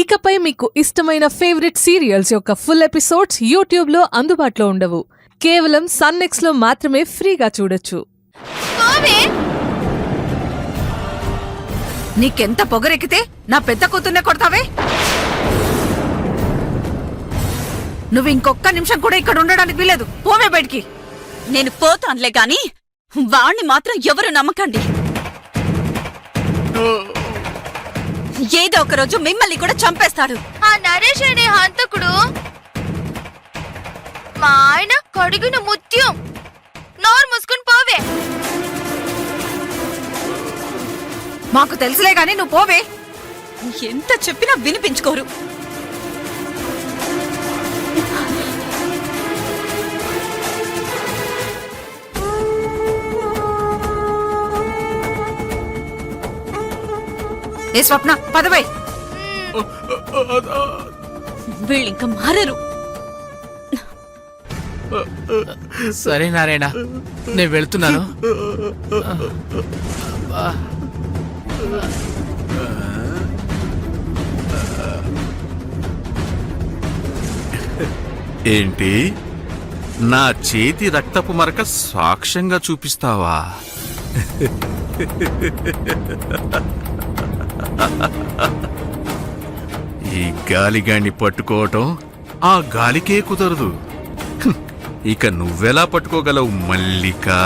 ఇకపై మీకు ఇష్టమైన ఫేవరెట్ సీరియల్స్ యొక్క ఫుల్ ఎపిసోడ్స్ యూట్యూబ్లో అందుబాటులో ఉండవు. కేవలం సన్నెక్స్లో మాత్రమే ఫ్రీగా చూడొచ్చు. నీకెంత పొగరెక్కితే నా పెద్ద కూతుర్నే కొడతావే? నువ్వు ఇంకొక్క నిమిషం కూడా ఇక్కడ ఉండడానికి వీలేదు. పోవే బయటికి. నేను పోతానులే గాని వాణ్ణి మాత్రం ఎవరు నమ్మకండి. ఏదో ఒక రోజు మిమ్మల్ని కూడా చంపేస్తాడు. ఆ నరేష్ అనే హంతకుడు మా ఆయన కడిగిన ముత్యం. నోరు మూసుకుని పోవే. మాకు తెలుసులే గాని నువ్వు పోవే. ఎంత చెప్పినా వినిపించుకోరు. ఏ స్వప్న, పదవే. వీళ్ళింక మారరు. సరే నారాయణ, నేను వెళ్తున్నాను. ఏంటి, నా చేతి రక్తపు మరక సాక్ష్యంగా చూపిస్తావా? ఈ గాలిగాన్ని పట్టుకోవటం ఆ గాలికే కుదరదు. ఇక నువ్వెలా పట్టుకోగలవు మల్లికా?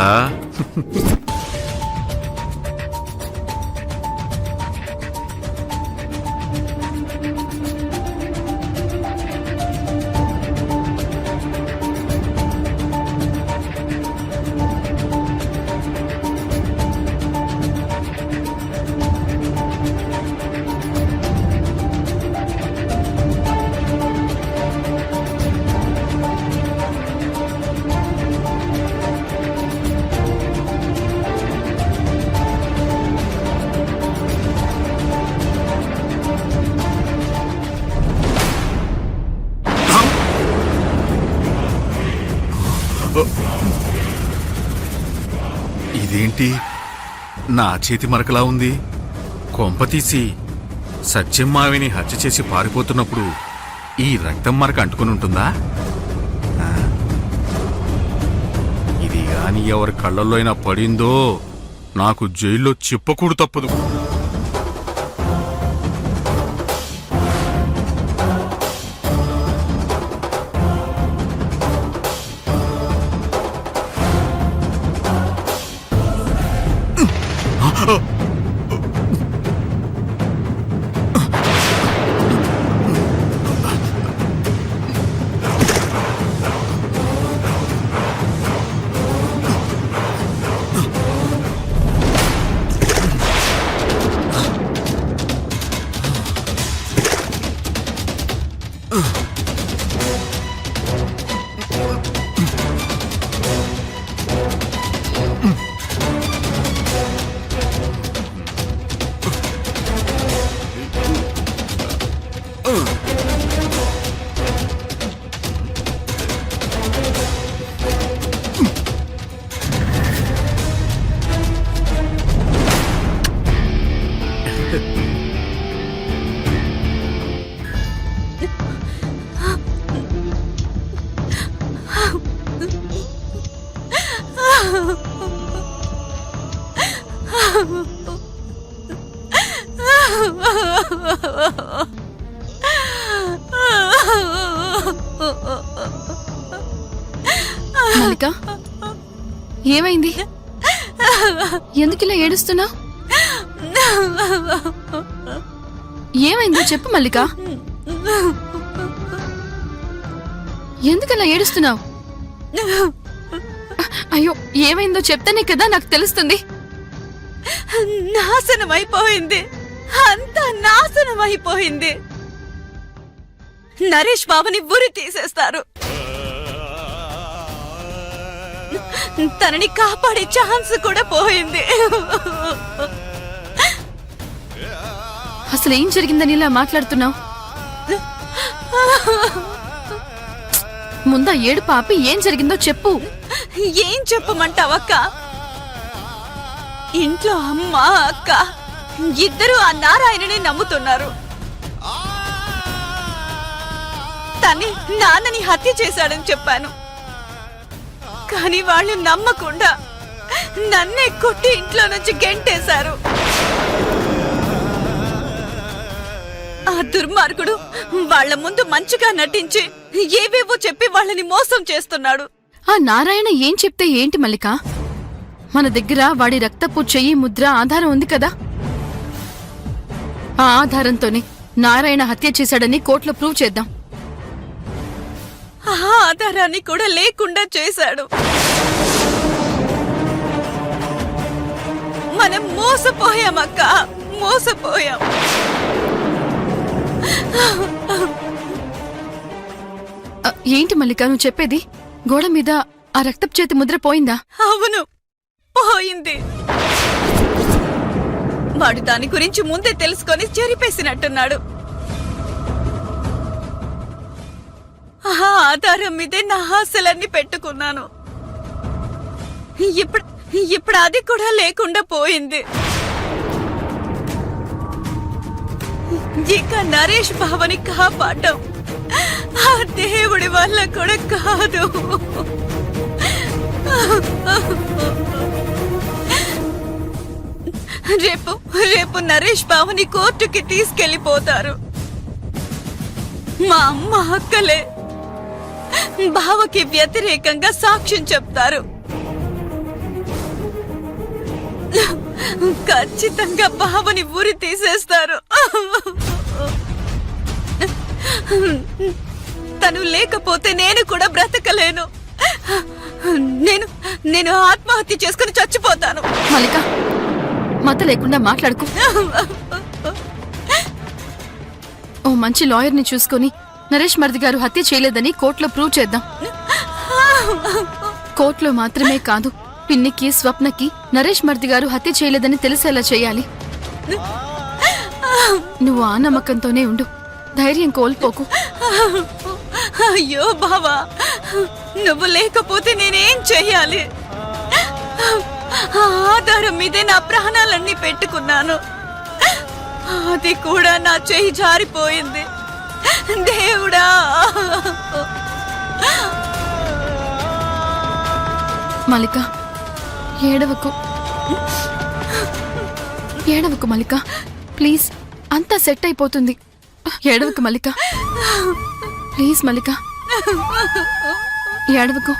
ఇదేంటి, నా చేతి మరకలా ఉంది? కొంపతీసి సత్యమ్మావిని హత్య చేసి పారిపోతున్నప్పుడు ఈ రక్తం మరక అంటుకుని ఉంటుందా? ఇది గాని ఎవరి కళ్ళల్లో అయినా పడిందో నాకు జైల్లో చెప్పకూడు తప్పదు. మల్లిక, ఏమైంది? ఎందుకు ఇలా ఏడుస్తున్నావు? ఏమైందో చెప్పు మల్లిక. ఎందుకలా ఏడుస్తున్నావు? అయ్యో, ఏమైందో చెప్తేనే కదా నాకు తెలుస్తుంది. నాశనమైపోయింది, అంతా నాశనమైపోయింది. నరేష్ బాబుని ఉరి తీసేస్తారు. తనని కాపాడే ఛాన్స్ కూడా పోయింది. అసలు ఏం జరిగిందని ఇలా మాట్లాడుతున్నావు? ముందా ఏడు పాపి, ఏం జరిగిందో చెప్పు. ఏం చెప్పమంటావక్క? ఇంట్లో అమ్మ, అక్క ఇద్దరు ఆ నారాయణని నమ్ముతున్నారు. దాన్ని నాన్నని హత్య చేశాడని చెప్పాను. కానీ వాళ్ళు నమ్మకుండా నన్నే కొట్టి ఇంట్లో నుంచి గెంటేశారు. ఆ దుర్మార్గుడు వాళ్ళ ముందు మంచిగా నటించి ఏవేవో చెప్పి వాళ్ళని మోసం చేస్తున్నాడు. ఆ నారాయణ ఏం చెప్తే ఏంటి మల్లిక? మన దగ్గర వాడి రక్తపు చెయ్యి ముద్ర ఆధారం ఉంది కదా. ఆ ఆధారంతోనే నారాయణ హత్య చేశాడని కోర్టులో ప్రూవ్ చేద్దాం. ఆ ఆధారాన్ని కూడా లేకుండా చేశాడు. మనం మోసపోయామక్క, మోసపోయాం. ఏంటి మల్లిక నువ్వు చెప్పేది? గోడ మీద ఆ రక్తపు చేతి ముద్ర పోయిందా? అవును, పోయింది. వాడు దాని గురించి ముందే తెలుసుకొని చెరిపేసినట్టున్నాడు. ఆ ఆధారం మీదే నా ఆశలన్నీ పెట్టుకున్నాను. ఇప్పుడు అది కూడా లేకుండా పోయింది. ఇక నరేష్ బావని కాపాడటం ఆ దేవుడి వల్ల కూడా కాదు. రేపు నరేష్ బావని కోర్టుకి తీసుకెళ్లిపోతారు. మా అమ్మ అక్కలే బావకి వ్యతిరేకంగా సాక్ష్యం చెప్తారు. ఖచ్చితంగా బావని ఊరి తీసేస్తారు. తను లేకపోతే నేను కూడా బ్రతకలేను. నేను ఆత్మహత్య చేసుకుని చచ్చిపోతాను. మల్లిక మత లేకుండా మాట్లాడుకో. ఓ మంచి లాయర్ని చూసుకొని నరేష్ మర్ది గారు హత్య చేయలేదని కోర్టులో ప్రూవ్ చేద్దాం. కోర్టులో మాత్రమే కాదు, పిన్నికి స్వప్నకి నరేష్ మర్ది గారు హత్య చేయలేదని తెలిసేలా చేయాలి. నువ్వు ఆ నమ్మకంతోనే ఉండు, ధైర్యం కోల్పోకు. అయ్యో బావా, నువ్వు లేకపోతే నేనేం చెయ్యాలి? ఆ ఆధారం మీదే నా ప్రాణాలన్నీ పెట్టుకున్నాను. అది కూడా నా చెయ్యి జారిపోయింది. దేవుడా! మల్లిక ఏడవకు, ఏడవకు మల్లిక, ప్లీజ్. అంతా సెట్ అయిపోతుంది. ఏడవకు మల్లిక, ప్లీజ్ మల్లిక, ఏడవకు.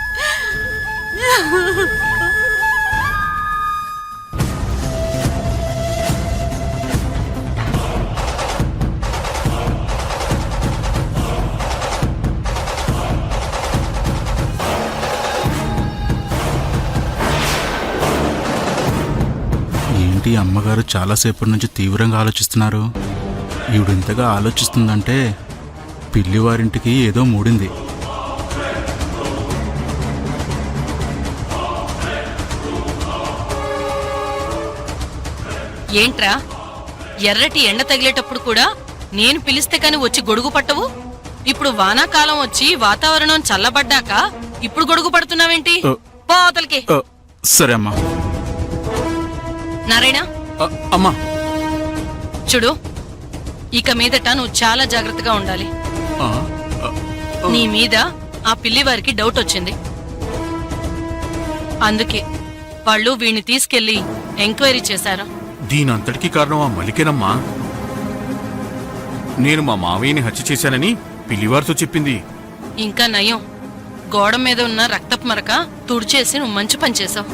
ఏంటి అమ్మగారు చాలాసేపటి నుంచి తీవ్రంగా ఆలోచిస్తున్నారు? ఈవిడ ఇంతగా ఆలోచిస్తుందంటే పిల్లివారింటికి ఏదో మూడింది. ఏంట్రా, ఎర్రటి ఎండ తగిలేటప్పుడు కూడా నేను పిలిస్తే కాని వచ్చి గొడుగు పట్టవు? ఇప్పుడు వానాకాలం వచ్చి వాతావరణం చల్లబడ్డాక ఇప్పుడు గొడుగు పడుతున్నావేంటి? పోతలకి. సరే అమ్మా. నారాయణ, అమ్మా చూడు, ఇక మీదట నువ్వు చాలా జాగ్రత్తగా ఉండాలి. నీ మీద ఆ పిల్లి వారికి డౌట్ వచ్చింది. అందుకే వాళ్ళు వీణ్ణి తీసుకెళ్లి ఎంక్వైరీ చేశారు. దీనంతటికీ కారణం ఆ మల్లికేనమ్మా. నేను మా మావయ్యని హత్య చేశానని పిల్లివారితో చెప్పింది. ఇంకా నయం, గోడ మీద ఉన్న రక్తపు మరక తుడిచేసి నువ్వు మంచి పని చేశావు.